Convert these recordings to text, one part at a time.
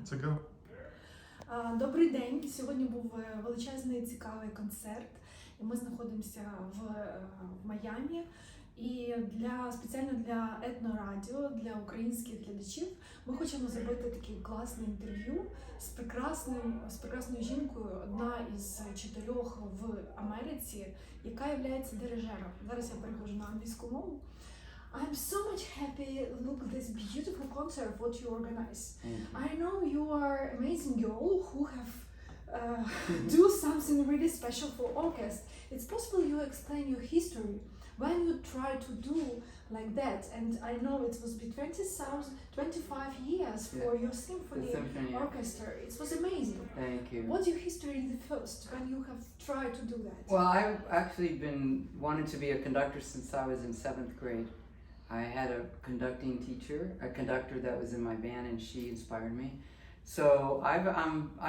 to go. Добрий день. Сьогодні був величезний цікавий концерт, і ми знаходимося в Майамі. І спеціально для етнорадіо, для українських глядачів, ми хочемо зробити таке класне інтерв'ю з прекрасною жінкою, одна із 4 в Америці, яка є дирижером. Зараз я переходжу на англійську мову. I'm so much happy. Look at this beautiful concert what you organize. I know you are amazing girl who have do something really special for orchestra. It's possible you explain your history when you try to do like that. And I know it was be 25 years for your symphony orchestra. It was amazing. Thank you. What's your history in the first when you have tried to do that? Well, I've actually been wanting to be a conductor since I was in 7th grade. I had a conducting teacher, a conductor that was in my band, and she inspired me. So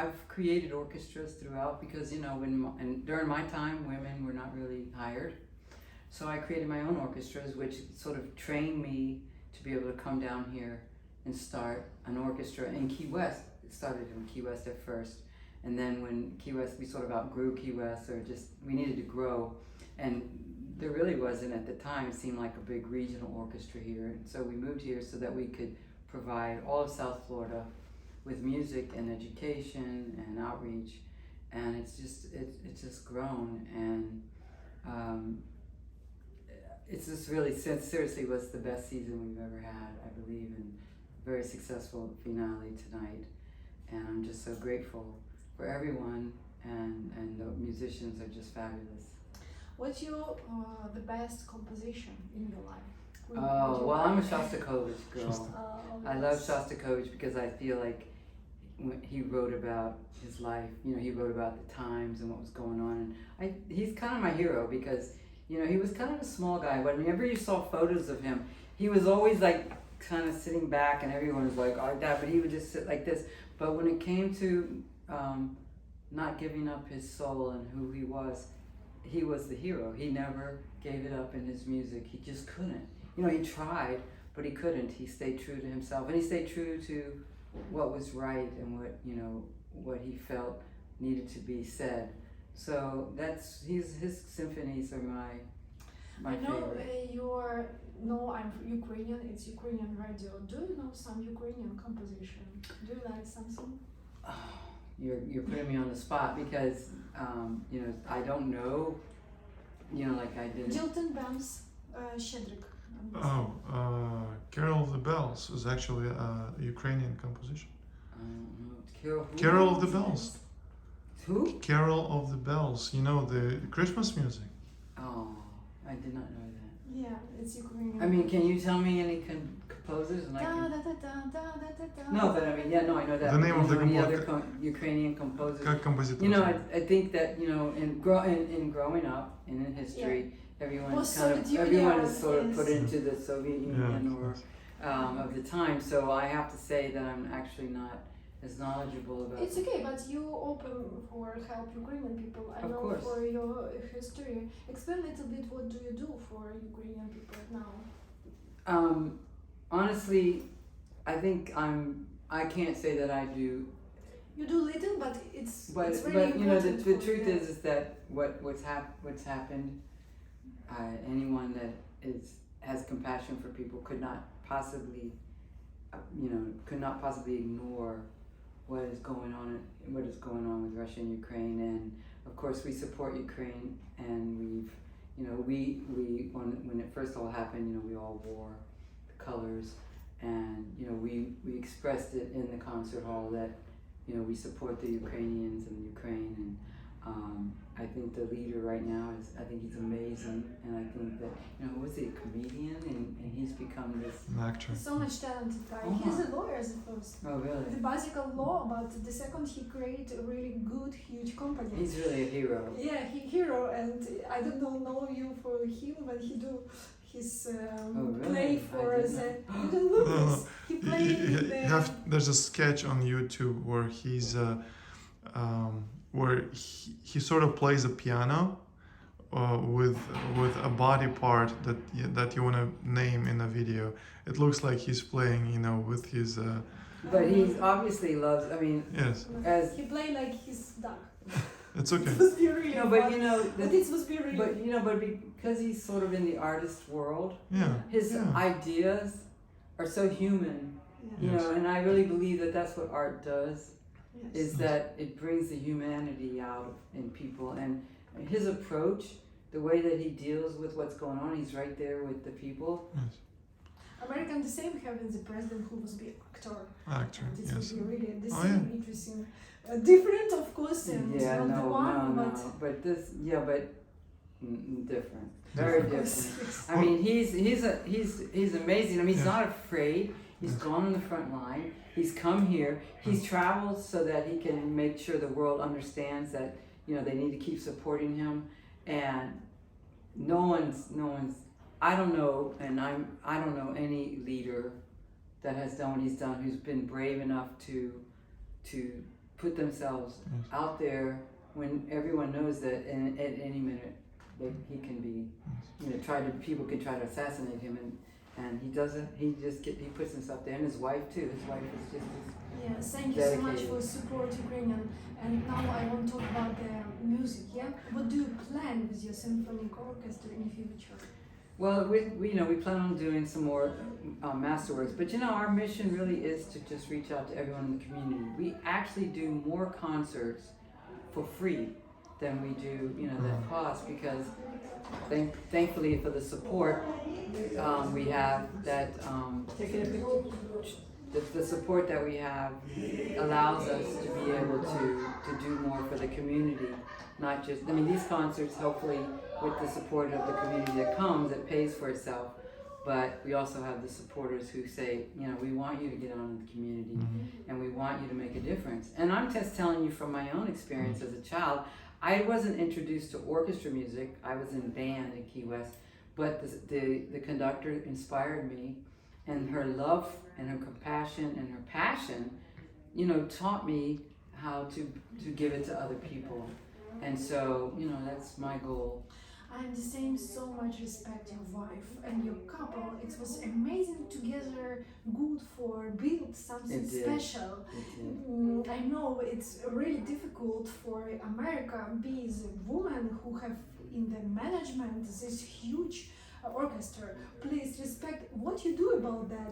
I've created orchestras throughout because during my time women were not really hired. So I created my own orchestras, which sort of trained me to be able to come down here and start an orchestra in Key West. It started in Key West at first, and then when Key West, we sort of outgrew Key West, or just we needed to grow, and there really wasn't at the time, it seemed like a big regional orchestra here. And so we moved here so that we could provide all of South Florida with music and education and outreach. And it's just grown. And it's just really, seriously, was the best season we've ever had, I believe, and very successful finale tonight. And I'm just so grateful for everyone, and the musicians are just fabulous. What's the best composition in your life? Well, I'm a Shostakovich girl. I love Shostakovich because I feel like he wrote about his life. He wrote about the times and what was going on. And he's kind of my hero because, he was kind of a small guy. But whenever you saw photos of him, he was always like kind of sitting back, and everyone was like that. But he would just sit like this. But when it came to not giving up his soul and who he was the hero. He never gave it up in his music. He just couldn't. He tried, but he couldn't. He stayed true to himself, and he stayed true to what was right and what he felt needed to be said. So his symphonies are my favorite. I'm Ukrainian. It's Ukrainian radio. Do you know some Ukrainian composition? Do you like something? You're putting me on the spot because I don't know, like I did. Dilton Bams, Shedrik. Carol of the Bells is actually a Ukrainian composition. Carol of the Bells. Who? Carol of the Bells. The Christmas music. Oh, I did not know that. Yeah, it's Ukrainian. I mean, can you tell me any composers? And No, but I mean, I know that. The name of the any other Ukrainian composers? Как композитор? I think that in growing up and in history, everyone is sort of put into the Soviet Union of the time. So I have to say that I'm actually not as knowledgeable about. It's okay, but you open for help Ukrainian people. I know course. For your history. Explain a little bit. What do you do for Ukrainian people now? Honestly, I think I can't say that I do. You do little, but it's really but important. The truth is that what's happened. Anyone that has compassion for people could not possibly ignore what is going on with Russia and Ukraine. And of course we support Ukraine, and when it first all happened, we all wore the colors, and we expressed it in the concert hall that we support the Ukrainians and Ukraine. And I think the leader right now I think he's amazing, and I think that was he a comedian, and he's become this actor. So much talented guy. He's a lawyer as first. Oh really? The basic law, but the second he created a really good, huge company. He's really a hero. Yeah, hero, and I don't know you for him when he do his play for the. You don't look this. He played. There's a sketch on YouTube where he's where he sort of plays a piano with a body part that you want to name in a video. It looks like he's playing, with his But he obviously loves. I mean, Yes, as He played like his dog. it's okay. It must be really you know, but fun. you know, But it must be really. but you know, but because he's sort of in the artist world, Yeah, his yeah. ideas are so human. You Yes. know, and I really believe that that's what art does. Yes. Is that it brings the humanity out in people, and his approach, the way that he deals with what's going on, he's right there with the people. Yes. American the same having the president who was the actor. Actor. And it Yes. would be really the Oh, same yeah. interesting. Different, of course, and Yeah, not the no, one, no, but no. But this, yeah, but different, very of different. course, yes. I mean, he's amazing. I mean, he's Yeah. not afraid. He's Yes. gone on the front line. He's come here. He's traveled so that he can make sure the world understands that they need to keep supporting him. And no one's. I don't know, and I don't know any leader that has done what he's done who's been brave enough to put themselves Yes. out there when everyone knows that at any minute he can be. People can try to assassinate him, and he doesn't. He puts himself there, and his wife too. His wife is just Yes, thank you so much dedicated. for support Ukrainian. And now I want to talk about the music. Yeah, what do you plan with your symphonic orchestra in the future? Well, we plan on doing some more masterworks, but our mission really is to just reach out to everyone in the community. We actually do more concerts for free than we do that cost, because thankfully for the support we have that the support that we have allows us to be able to do more for the community. Not just, I mean, these concerts, hopefully, with the support of the community that comes, it pays for itself. But we also have the supporters who say, we want you to get out in the community, and we want you to make a difference. And I'm just telling you from my own experience as a child. I wasn't introduced to orchestra music. I was in band in Key West, but the conductor inspired me, and her love and her compassion and her passion, taught me how to give it to other people. And so, that's my goal. I am the same, so much respect your wife and your couple. It was amazing together, good for build something It did. special. It did. I know it's really difficult for America be the woman who have in the management this huge orchestra. Please respect what you do about that.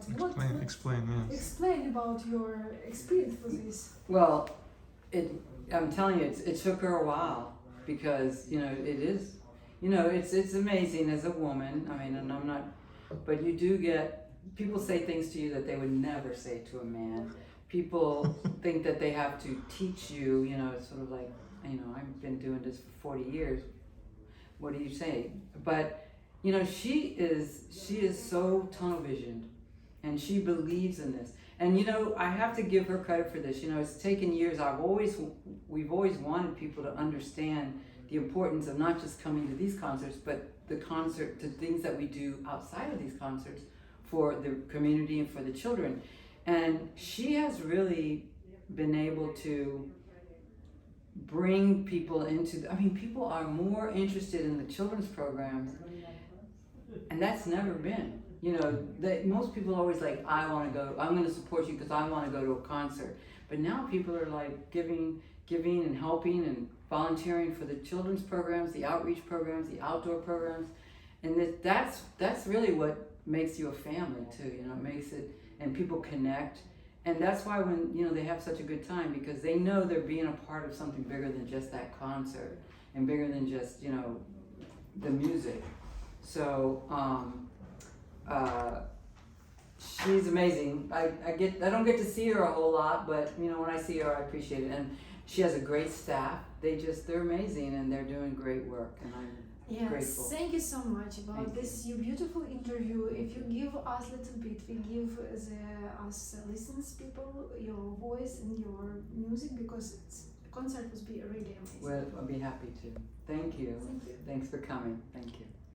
Explain, yes. Explain about your experience for this. Well, I'm telling you, it took her a while, because it is, it's amazing as a woman. I mean, and I'm not, but you do get people say things to you that they would never say to a man. People think that they have to teach you. It's sort of like, I've been doing this for 40 years. What do you say? But she is so tunnel visioned, and she believes in this. And I have to give her credit for this. It's taken years. We've always wanted people to understand the importance of not just coming to these concerts, but the things that we do outside of these concerts for the community and for the children. And she has really been able to bring people into. People are more interested in the children's programs, and that's never been. Most people are always like, I want to go. I'm going to support you because I want to go to a concert. But now people are like giving and helping and volunteering for the children's programs, the outreach programs, the outdoor programs, and that's really what makes you a family too. It makes it, and people connect, and that's why when they have such a good time, because they know they're being a part of something bigger than just that concert, and bigger than just the music. So she's amazing. I don't get to see her a whole lot, but when I see her, I appreciate it. And she has a great staff. They're amazing, and they're doing great work, and I'm grateful. Thank you so much about this your beautiful interview. If you give us a little bit, we give us listeners people your voice and your music, because the concert will be really amazing. Well, I'll be happy to. Thank you. Thank you. Thanks for coming. Thank you.